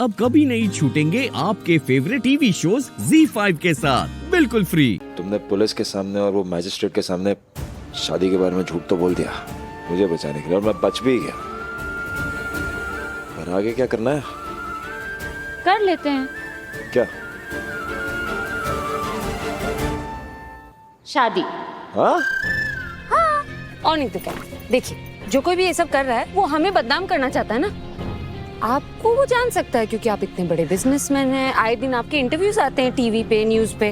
अब कभी नहीं छूटेंगे आपके फेवरेट टीवी शोज ZEE5 के साथ बिल्कुल फ्री। तुमने पुलिस के सामने और वो मैजिस्ट्रेट के सामने शादी के बारे में झूठ तो बोल दिया मुझे बचाने के लिए, और मैं बच भी गया। पर आगे क्या करना है? कर लेते हैं क्या? शादी। हाँ? और नहीं तो क्या। देखिए, जो कोई भी ये सब कर रहा है वो हमें बदनाम करना चाहता है ना। आपको वो जान सकता है क्योंकि आप इतने बड़े बिजनेसमैन हैं, आए दिन आपके इंटरव्यूज आते हैं टीवी पे, न्यूज पे।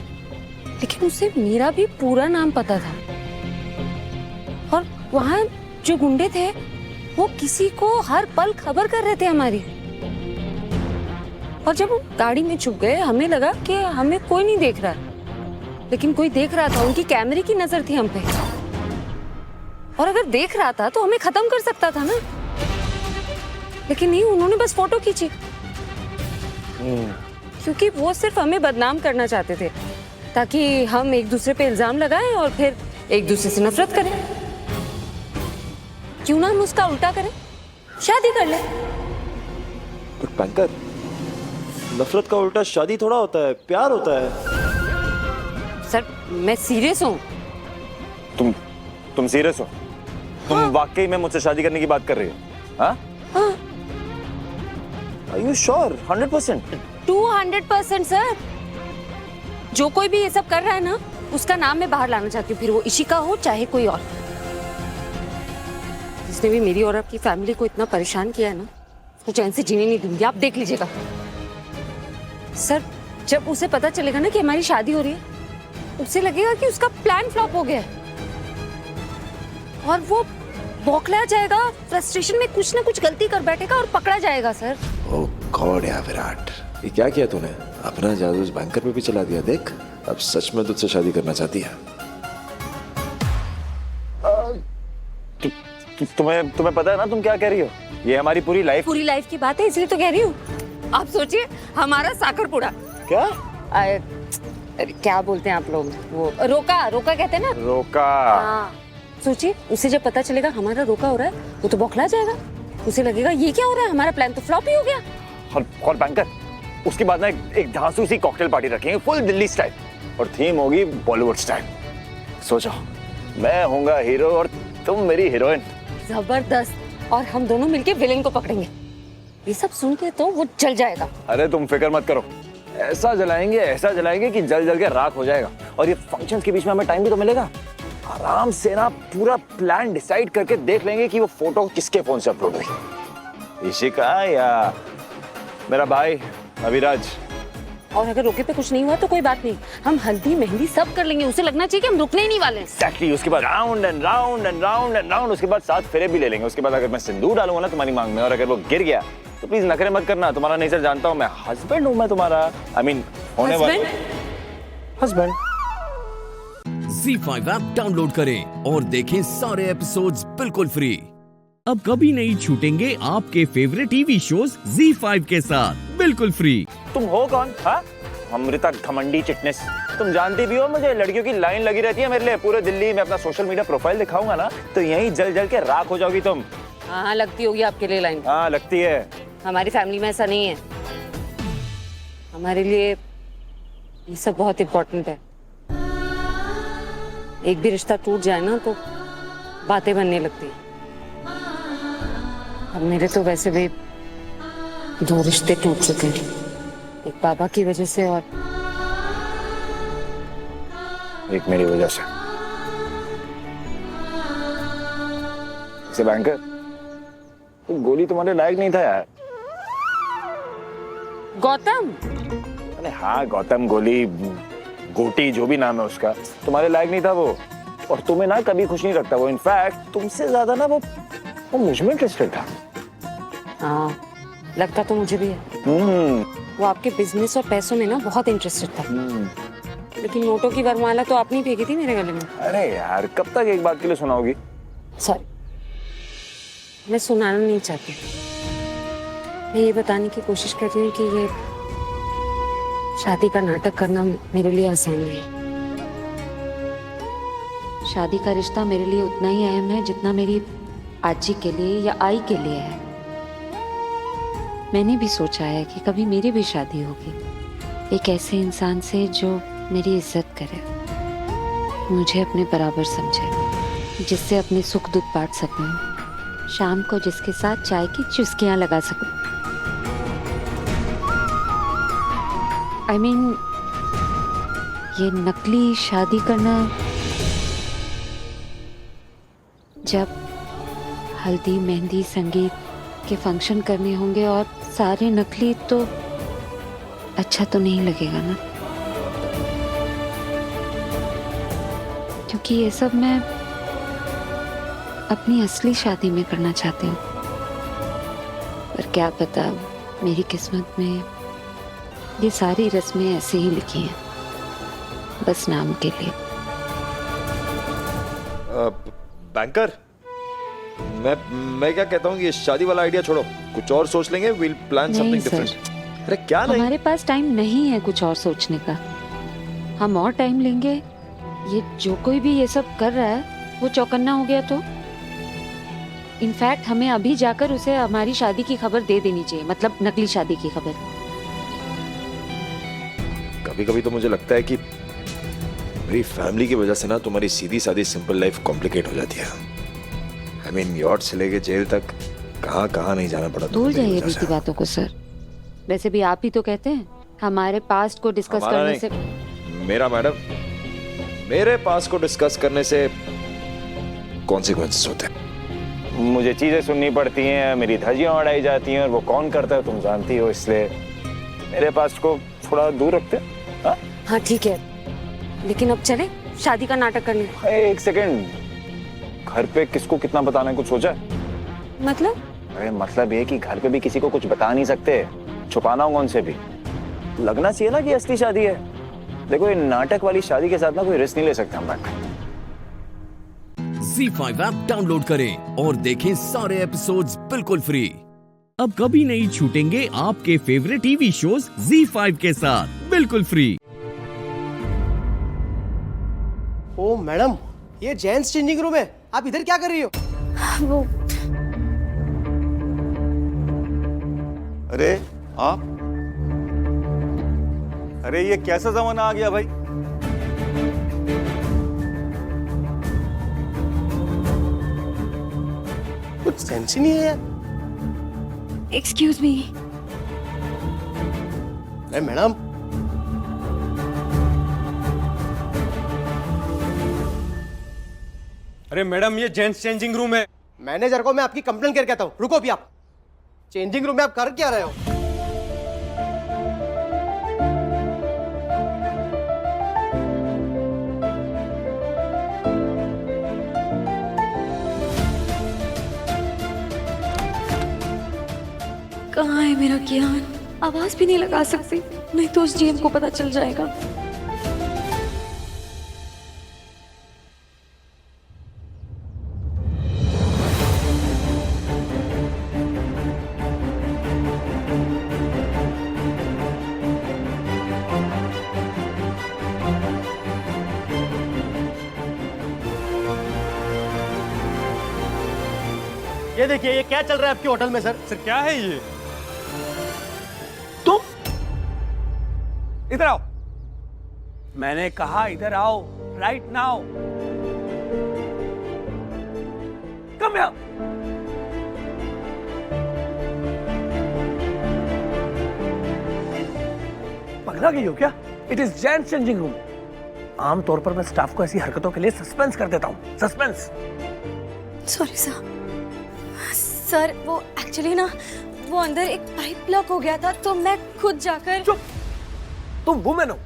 लेकिन उसे मेरा भी पूरा नाम पता था, और वहाँ जो गुंडे थे वो किसी को हर पल खबर कर रहे थे हमारी। और जब हम गाड़ी में छुप गए हमें लगा कि हमें कोई नहीं देख रहा, लेकिन कोई देख रहा था। उनकी कैमरे की नजर थी हम पे, और अगर देख रहा था तो हमें खत्म कर सकता था ना। लेकिन नहीं, उन्होंने बस फोटो खींची क्योंकि वो सिर्फ हमें बदनाम करना चाहते थे, ताकि हम एक दूसरे पे इल्जाम लगाएं और फिर एक दूसरे से नफरत करें। क्यों ना हम उसका उल्टा करें, शादी कर ले। बैंकर, नफरत का उल्टा शादी थोड़ा होता है, प्यार होता है। सर, मैं सीरियस हूँ। तुम सीरियस हो? तुम वाकई में मुझसे शादी करने की बात कर रही हो? हाँ? Are you sure? 100%? 200% सर। जो कोई भी ये सब कर रहा है ना, उसका नाम मैं बाहर लाना चाहती हूँ, फिर वो इशिका हो चाहे कोई और। जिसने भी मेरी और आपकी फैमिली को इतना परेशान किया है ना, वो चैन से जीने नहीं दूंगी। आप देख लीजिएगा सर। जब उसे पता चलेगा ना कि हमारी शादी हो रही है, उसे लगेगा कि उसका प्लान फ्लॉप हो गया है, और वो बौखला जाएगा। फ्रस्ट्रेशन में कुछ ना कुछ गलती कर बैठेगा और पकड़ा जाएगा सर। ओह गॉड यार विराट, ये क्या किया तूने? अपना जादू उस बैंकर पे भी चला दिया। देख, अब सच में तुझसे शादी करना चाहती है। तुम्हें पता है ना तुम क्या कह रही हो? ये हमारी पूरी लाइफ की बात है, इसलिए तो कह रही हूँ। आप सोचिए, हमारा साकरपुड़ा। क्या? क्या बोलते हैं आप लोग, वो रोका कहते हैं ना। रोका। हाँ, सोचिए, उसे जब पता चलेगा हमारा रोका हो रहा है, वो तो बौखला जाएगा। उसे लगेगा ये क्या हो रहा है, हमारा प्लान तो फ्लॉप ही हो गया। और बैंकर, उसके बाद ना एक धांसू सी कॉकटेल पार्टी रखेंगे, फुल दिल्ली स्टाइल, और थीम होगी बॉलीवुड स्टाइल। सोचो, मैं होऊंगा हीरो और तुम मेरी हीरोइन। जबरदस्त। और हम दोनों मिलके विलेन को पकड़ेंगे। ये सब सुन के तो वो जल जाएगा। अरे तुम फिक्र मत करो, ऐसा जलाएंगे कि जल जल के राख हो जाएगा। और ये फंक्शंस के बीच में हमें टाइम भी तो मिलेगा। आराम से ना पूरा प्लान डिसाइड करके देख लेंगे कि वो फोटो किसके फोन से अपलोड हुई, इशिका या मेरा भाई अभिराज। और अगर रोके पे कुछ नहीं हुआ तो कोई बात नहीं, हम हल्दी मेहंदी सब कर लेंगे। उसे लगना चाहिए कि हम रुकने ही नहीं वाले। Exactly, उसके बाद round and round and round and round, उसके बाद 7 फेरे भी ले लेंगे। उसके बाद अगर मैं सिंदूर डालूंगा ना तुम्हारी मांग में, और अगर वो गिर गया तो प्लीज नखरे मत करना। तुम्हारा नेचर जानता हूँ मैं, हस्बैंड हूँ मैं तुम्हारा। I mean, होने वाला हस्बैंड। ZEE5 ऐप डाउनलोड करें और देखें सारे एपिसोड्स बिल्कुल फ्री। अब कभी नहीं छूटेंगे आपके फेवरेट टीवी शोज ZEE5 के साथ बिल्कुल फ्री। तुम हो कौन? हाँ, अमृता घमंडी चिटनेस। तुम जानती भी हो मुझे लड़कियों की लाइन लगी रहती है मेरे लिए। पूरे दिल्ली में अपना सोशल मीडिया प्रोफाइल दिखाऊंगा ना तो यहीं जल जल के राख हो जाओगी तुम। हाँ, लगती होगी आपके लिए लाइन। हाँ लगती है। हमारी फैमिली में ऐसा नहीं है। हमारे लिए ये सब बहुत इम्पोर्टेंट है। एक भी रिश्ता टूट जाए ना तो बातें बनने लगती है। अब मेरे तो वैसे भी 2 रिश्ते टूट चुके हैं, एक बाबा की वजह से और एक मेरी वजह से। से बैंकर, तो गोली तुम्हारे लायक नहीं था यार। गौतम। अरे हाँ, गौतम, गोली, गोटी, जो भी नाम है उसका, तुम्हारे लायक नहीं था वो। और तुम्हें ना कभी खुश नहीं रखता वो। इनफैक्ट तुमसे ज्यादा ना वो मुझ में इंटरेस्टेड था। हाँ, लगता तो मुझे भी है। वो आपके बिजनेस और पैसों में ना बहुत इंटरेस्टेड था। लेकिन नोटों की वरमाला तो आपने फेंकी थी मेरे गले में। अरे यार, कब तक एक बात के लिए सुनाओगी? सॉरी, मैं सुनाना नहीं चाहती। मैं ये बताने की कोशिश कर रही हूँ कि ये शादी का नाटक करना मेरे लिए आसान है। शादी का रिश्ता मेरे लिए उतना ही अहम है जितना मेरी आजी के लिए या आई के लिए है। मैंने भी सोचा है कि कभी मेरी भी शादी होगी, एक ऐसे इंसान से जो मेरी इज्जत करे, मुझे अपने बराबर समझे, जिससे अपने सुख दुख बांट सकूं, शाम को जिसके साथ चाय की चुस्कियां लगा सकूं। I mean, ये नकली शादी करना, जब हल्दी मेहंदी संगीत के फंक्शन करने होंगे और सारे नकली, तो अच्छा तो नहीं लगेगा ना, क्योंकि ये सब मैं अपनी असली शादी में करना चाहती हूँ। पर क्या पता मेरी किस्मत में ये सारी रस्में ऐसे ही लिखी हैं, बस नाम के लिए। बैंकर, मैं क्या कहता हूँ, ये शादी वाला आइडिया छोड़ो, कुछ और सोच लेंगे। विल प्लान नहीं समथिंग सर, डिफरेंट। अरे क्या नहीं? हमारे पास टाइम नहीं है कुछ और सोचने का। हम और टाइम लेंगे, ये जो कोई भी ये सब कर रहा है वो चौकन्ना हो गया तो। इनफैक्ट हमें अभी जाकर उसे हमारी शादी की खबर दे देनी चाहिए, मतलब नकली शादी की खबर। कभी कभी तो मुझे लगता है कि मेरी फैमिली की वजह से ना तुम्हारी सीधी सादी सिंपल लाइफ कॉम्प्लिकेट हो जाती है। आई मीन यॉर्ड से लेके जेल तक कहाँ कहाँ नहीं जाना पड़ा। भूल जाइए बीती बातों को सर। वैसे भी आप ही तो कहते हैं हमारे पास्ट को डिस्कस करने से। मेरा मैडम, मेरे पास को डिस्कस करने से कॉन्सिक्वेंसेस होते हैं। मुझे चीजें सुननी पड़ती हैं, मेरी धज्जियां उड़ाई जाती हैं, और वो कौन करता है तुम जानती हो, इसलिए मेरे पास को थोड़ा दूर रखते हैं। हाँ? हाँ ठीक है, लेकिन अब चले शादी का नाटक करने। एक सेकेंड, घर पे किसको कितना बताना है, कुछ सोचा है? मतलब? अरे मतलब ये कि घर पे भी किसी को कुछ बता नहीं सकते, छुपाना होगा उनसे भी। लगना चाहिए ना कि असली शादी है। देखो, ये नाटक वाली शादी के साथ ना कोई रिस्क नहीं ले सकते हम। ZEE5 ऐप डाउनलोड करें और देखें सारे एपिसोड्स बिल्कुल फ्री। अब कभी नहीं छूटेंगे आपके फेवरेट टीवी शोज ZEE5 के साथ बिल्कुल फ्री। ओ मैडम, ये जेंट्स चेंजिंग रूम है, आप इधर क्या कर रही हो? वो अरे आप, अरे ये कैसा जमाना आ गया भाई? कुछ सेंस ही नहीं है यार। Excuse me. अरे मैडम, अरे मैडम, ये जेंट्स चेंजिंग रूम है। मैनेजर को मैं आपकी कंप्लेन करके आता हूँ। रुको अभी। आप चेंजिंग रूम में आप कर क्या रहे हो? कहाँ है मेरा ज्ञान? आवाज भी नहीं लगा सकती, नहीं तो उस जीएम को पता चल जाएगा। ये देखिए, ये क्या चल रहा है आपके होटल में सर? सर क्या है ये? तुम इधर आओ, मैंने कहा इधर आओ, राइट नाउ। Come here. पगला गई हो क्या? It is gents changing room. आमतौर पर मैं स्टाफ को ऐसी हरकतों के लिए सस्पेंस कर देता हूं। सस्पेंस। Sorry sir. सर वो एक्चुअली ना, वो अंदर एक पाइप ब्लॉक हो गया था, तो मैं खुद जाकर। चुप, तुम वुमेन हो,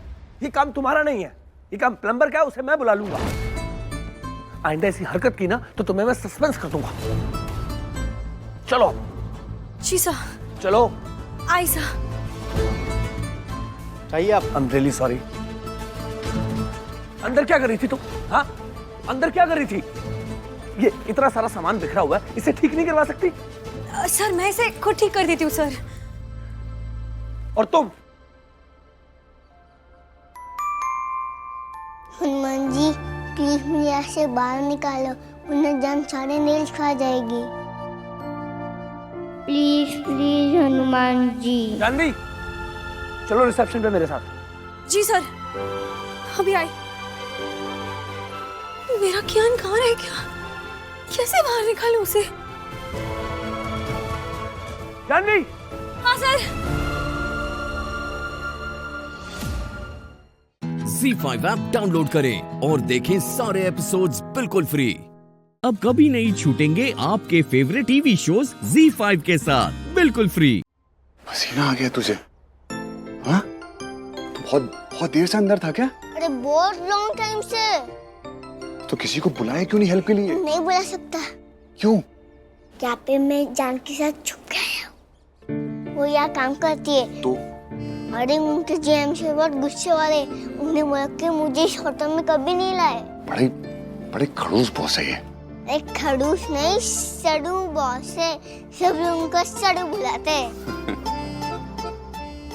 ये काम तुम्हारा नहीं है। ये काम प्लम्बर का है, उसे मैं बुला लूंगा। आइंदा ऐसी हरकत की ना तो तुम्हें मैं सस्पेंस कर दूंगा। चलो। जी सर। चलो। आई सर। चाहिए आप? I am really sorry. अंदर क्या कर रही थी तुम? हाँ, अंदर क्या कर रही थी? ये इतना सारा सामान बिखरा हुआ है, इसे ठीक नहीं करवा सकती? सर मैं इसे खुद ठीक कर देती हूँ सर। और तुम? हनुमान जी, प्लीज मुझे यहाँ से बाहर निकालो, वरना जान सारे नेल्स खा जाएगी। Please please Hanuman ji. जानवी, चलो रिसेप्शन पे मेरे साथ। जी सर, अभी आई। मेरा कियान कहाँ रह गया? कैसे बाहर निकालूं उसे? जानवी। हाँ सर। ZEE5 ऐप डाउनलोड करें और देखें सारे एपिसोड्स बिल्कुल फ्री। अब कभी नहीं छूटेंगे आपके फेवरेट टीवी शोज ZEE5 के साथ बिल्कुल फ्री। पसीना आ गया तुझे? हाँ? बहुत देर से अंदर था क्या? अरे बहुत लॉन्ग टाइम से। तो किसी को बुलाया क्यों नहीं हेल्प के लिए? नहीं बुला सकता। क्यों? यहाँ पे मैं जान के साथ छुप गया हूँ। वो यहाँ काम करती है। तो? अरे उनके जीएम से बहुत गुस्से वाले, उन्हें बोला कि मुझे इस होटल में कभी नहीं लाए। बड़े खड़ूस बॉस है ये। एक खड़ूस नहीं, सड़ू बॉस है। सब लोग उनको सड़ू बुलाते हैं।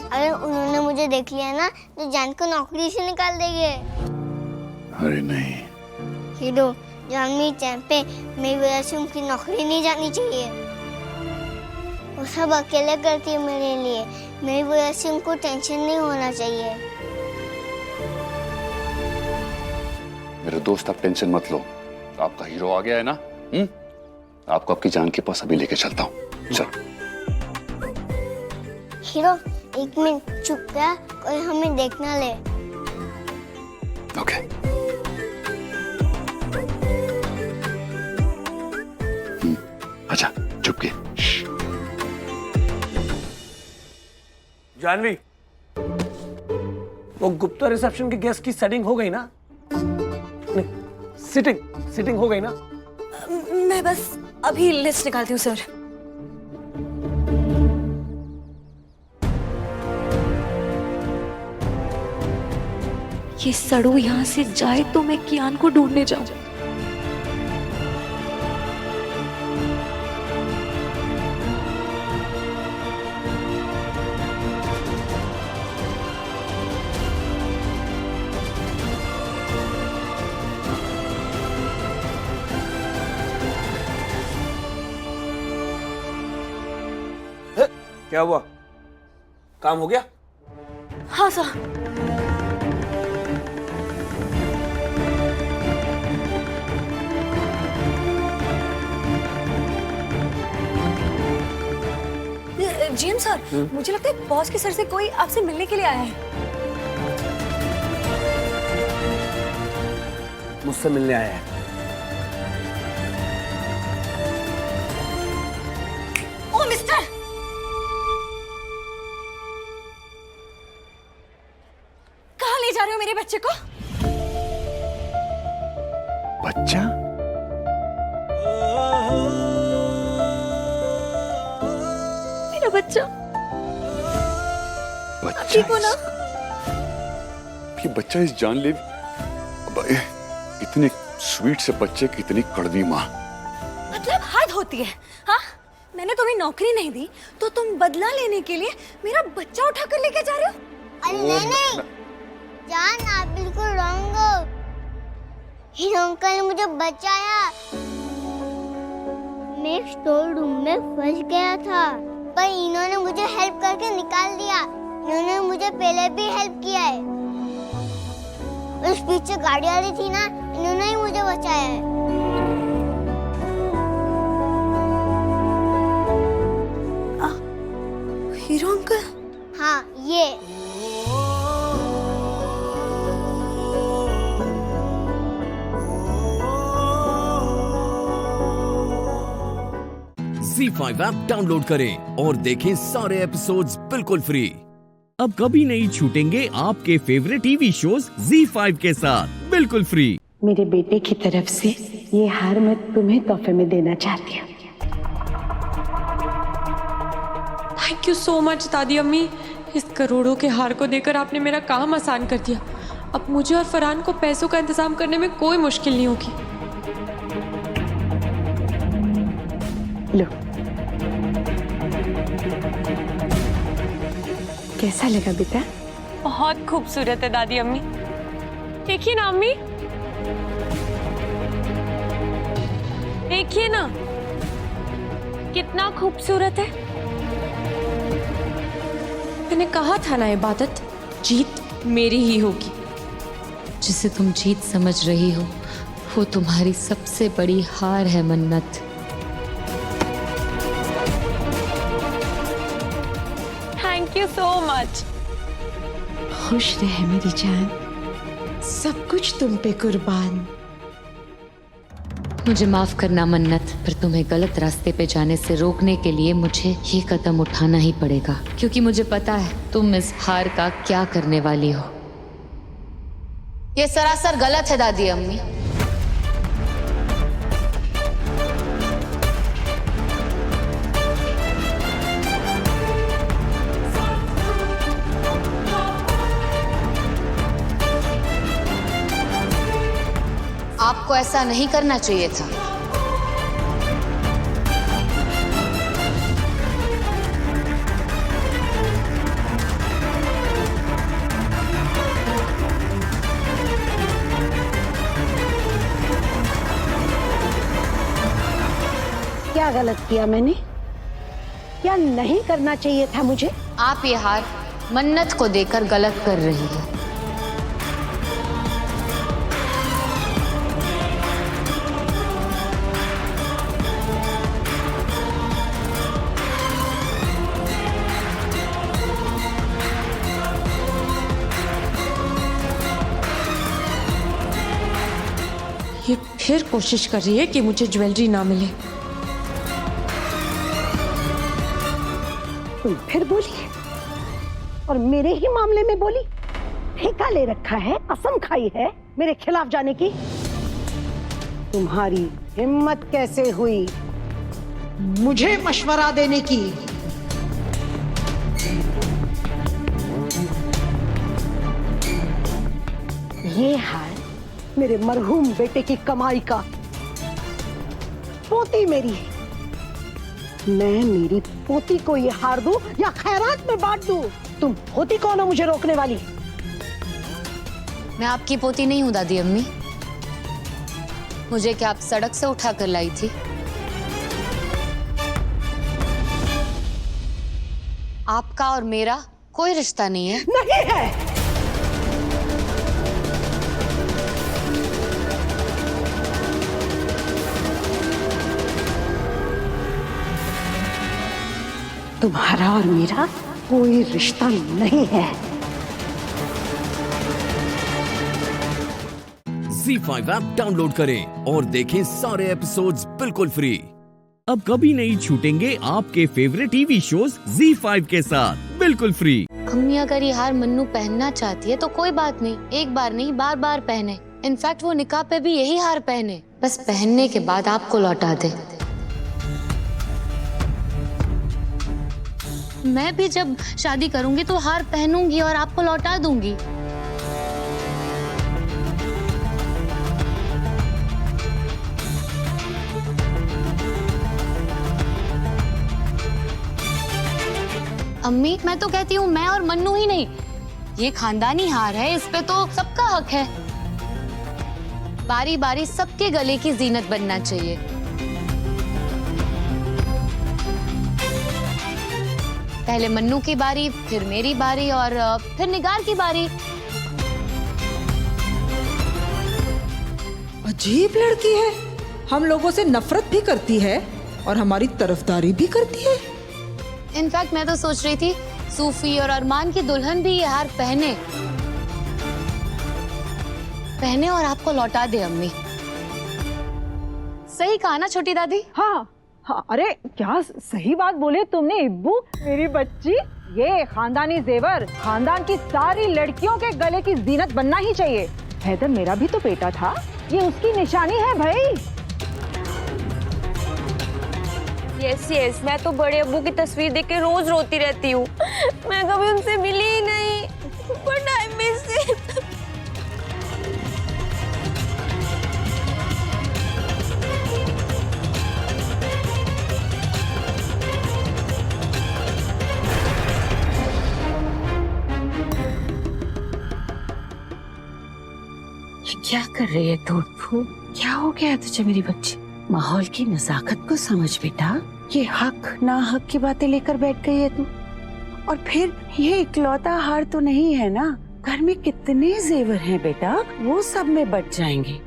अगर उन्होंने मुझे देख लिया ना तो जान को नौकरी से निकाल देंगे। अरे नहीं। हीरो, जानवी टाइम पे मेरी वजह से उनकी नौकरी नहीं जानी चाहिए। वो सब अकेले करती है मेरे लिए, मेरी वजह से उनको टेंशन नहीं होना चाहिए। मेरे दोस्त, आप टेंशन मत लो, आपका हीरो आ गया है ना। आपको आपकी जान के पास अभी लेके चलता हूँ। चल। हीरो, एक मिनट चुप गया, कोई हमें देख ना ले। ओके। अच्छा, चुप के। जानवी, वो गुप्ता रिसेप्शन के गेस्ट की सेटिंग हो गई ना? नहीं, सिटिंग हो गई ना? मैं बस अभी लिस्ट निकालती हूँ सर। ये सड़ू यहाँ से जाए तो मैं कियान को ढूंढने जाऊं। क्या हुआ? काम हो गया? हाँ सर। जीएम सर, मुझे लगता है बॉस के सर से कोई आपसे मिलने के लिए आया है। मुझसे मिलने आया है। ओ मिस्टर, कहाँ ले जा रहे हो मेरे बच्चे को? बच्चा? मेरा बच्चा ठीक हो ना? ये बच्चा इस जानलेवा, इतने स्वीट से बच्चे की इतनी कड़वी माँ। मतलब हद होती है। हाँ, मैंने तुम्हें नौकरी नहीं दी तो तुम बदला लेने के लिए मेरा बच्चा उठा कर लेके जा रहे हो? अरे नहीं, जान आप बिल्कुल रॉन्ग हो। हीरो अंकल ने मुझे बचाया। मैं स्टोर रूम में फंस गया था, पर इन्होंने मुझे हेल्प करके निकाल दिया। इन्होंने मुझे पहले भी हेल्प किया है। उस पीछे गाड़ी आ रही थी ना, इन्होंने ही मुझे बचाया है। Hero uncle? हाँ, ये ZEE5 ऐप डाउनलोड करें और देखें सारे एपिसोड्स बिल्कुल फ्री। अब कभी नहीं छूटेंगे आपके फेवरेट टीवी शोज ZEE5 के साथ बिल्कुल फ्री। मेरे बेटे की तरफ से ये हार मैं तुम्हें तोहफे में देना चाहती हूँ। थैंक यू सो मच दादी अम्मी। इस करोड़ों के हार को देकर आपने मेरा काम आसान कर दिया। अब मुझे और फरहान को पैसों का इंतजाम करने में कोई मुश्किल नहीं होगी। लो, कैसा लगा बेटा? बहुत खूबसूरत है दादी अम्मी। देखिए ना अम्मी, देखिए ना कितना खूबसूरत है। मैंने कहा था ना इबादत, जीत मेरी ही होगी। जिसे तुम जीत समझ रही हो वो तुम्हारी सबसे बड़ी हार है मन्नत। Thank you so much. खुश रहे मेरी जान, सब कुछ तुम पे कुर्बान। मुझे माफ करना मन्नत, पर तुम्हें गलत रास्ते पे जाने से रोकने के लिए मुझे ये कदम उठाना ही पड़ेगा, क्योंकि मुझे पता है तुम इस हार का क्या करने वाली हो। ये सरासर गलत है दादी अम्मी। आपको ऐसा नहीं करना चाहिए था। क्या गलत किया मैंने? क्या नहीं करना चाहिए था मुझे? आप ये हार मन्नत को देकर गलत कर रही है। ये फिर कोशिश कर रही है कि मुझे ज्वेलरी ना मिले। तुम फिर बोली और मेरे ही मामले में बोली। ठेका ले रखा है, कसम खाई है मेरे खिलाफ जाने की। तुम्हारी हिम्मत कैसे हुई मुझे मशवरा देने की? ये हार मेरे मरहूम बेटे की कमाई का, पोती मेरी है। मैं मेरी पोती को ये हार दूं या खैरात में बांट दूं? तुम पोती कौन हो मुझे रोकने वाली? मैं आपकी पोती नहीं हूं दादी अम्मी। मुझे क्या आप सड़क से उठा कर लाई थी? आपका और मेरा कोई रिश्ता नहीं है। नहीं है। तुम्हारा और मेरा कोई रिश्ता नहीं है। ZEE5 ऐप डाउनलोड करें और देखें सारे एपिसोड्स बिल्कुल फ्री। अब कभी नहीं छूटेंगे आपके फेवरेट टीवी शोज ZEE5 के साथ बिल्कुल फ्री। अम्मी अगर ये हार मन्नू पहनना चाहती है तो कोई बात नहीं, एक बार नहीं बार बार पहने। इनफैक्ट वो निकाह पे भी यही हार पहने, बस पहनने के बाद आपको लौटा दे। मैं भी जब शादी करूंगी तो हार पहनूंगी और आपको लौटा दूंगी। अम्मी मैं तो कहती हूँ मैं और मन्नू ही नहीं, ये खानदानी हार है, इस पे तो सबका हक है। बारी बारी सबके गले की जीनत बनना चाहिए। पहले मन्नू की बारी, फिर मेरी बारी और फिर निगार की बारी। अजीब लड़की है, हम लोगों से नफरत भी करती है और हमारी तरफदारी भी करती है। इनफैक्ट मैं तो सोच रही थी सूफी और अरमान की दुल्हन भी ये हार पहने और आपको लौटा दे। अम्मी सही कहा ना छोटी दादी? हाँ हाँ, अरे क्या सही बात बोले तुमने इब्बू। मेरी बच्ची, ये खानदानी जेवर खानदान की सारी लड़कियों के गले की जीनत बनना ही चाहिए। हैदर मेरा भी तो बेटा था, ये उसकी निशानी है भाई। यस यस, मैं तो बड़े अब्बू की तस्वीर देख के रोज रोती रहती हूँ। मैं कभी उनसे मिली ही नहीं, बट आई मिस इट। क्या कर रही है दूध फूल? क्या हो गया तुझे मेरी बच्ची? माहौल की नजाकत को समझ बेटा। ये हक ना हक की बातें लेकर बैठ गई है तू। और फिर ये इकलौता हार तो नहीं है ना, घर में कितने जेवर हैं बेटा, वो सब में बच जाएंगे।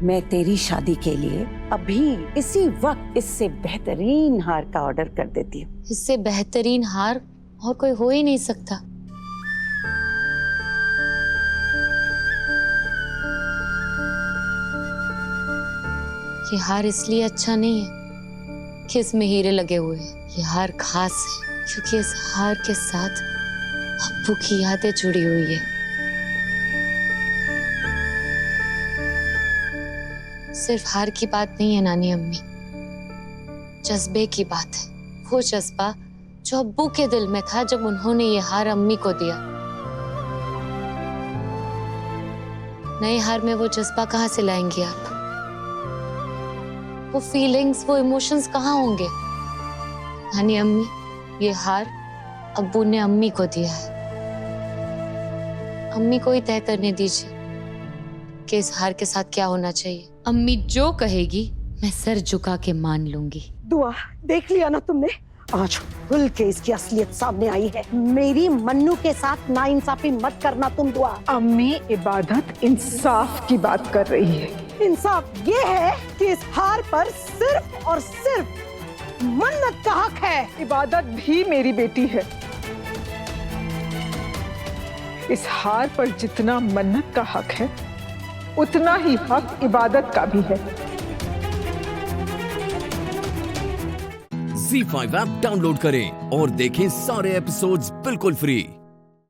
मैं तेरी शादी के लिए अभी इसी वक्त इससे बेहतरीन हार का ऑर्डर कर देती हूँ। इससे बेहतरीन हार और कोई हो ही नहीं सकता। ये हार इसलिए अच्छा नहीं है कि इसमें हीरे लगे हुए हैं। ये हार खास है क्योंकि इस हार के साथ अब्बू की यादें जुड़ी हुई है। सिर्फ हार की बात नहीं है नानी अम्मी, जज्बे की बात है। वो जज्बा जो अब्बू के दिल में था जब उन्होंने ये हार अम्मी को दिया। नए हार में वो जज्बा कहाँ से लाएंगी आप? वो फीलिंग्स, वो इमोशंस कहाँ होंगे? नानी अम्मी, ये हार अब्बू ने अम्मी को दिया है। अम्मी को ही तय करने दीजिए कि इस हार के साथ क्या होना चाहिए। अम्मी जो कहेगी मैं सर झुका के मान लूंगी। दुआ, देख लिया ना तुमने, आज खुल के इसकी असलियत सामने आई है। मेरी मन्नू के साथ नाइंसाफी मत करना तुम दुआ। अम्मी, इबादत इंसाफ की बात कर रही है। इंसाफ ये है कि इस हार पर सिर्फ और सिर्फ मन्नत का हक है। इबादत भी मेरी बेटी है। इस हार पर जितना मन्नत का हक है उतना ही हक इबादत का भी है। Z5 ऐप डाउनलोड करें और देखें सारे एपिसोड्स बिल्कुल फ्री।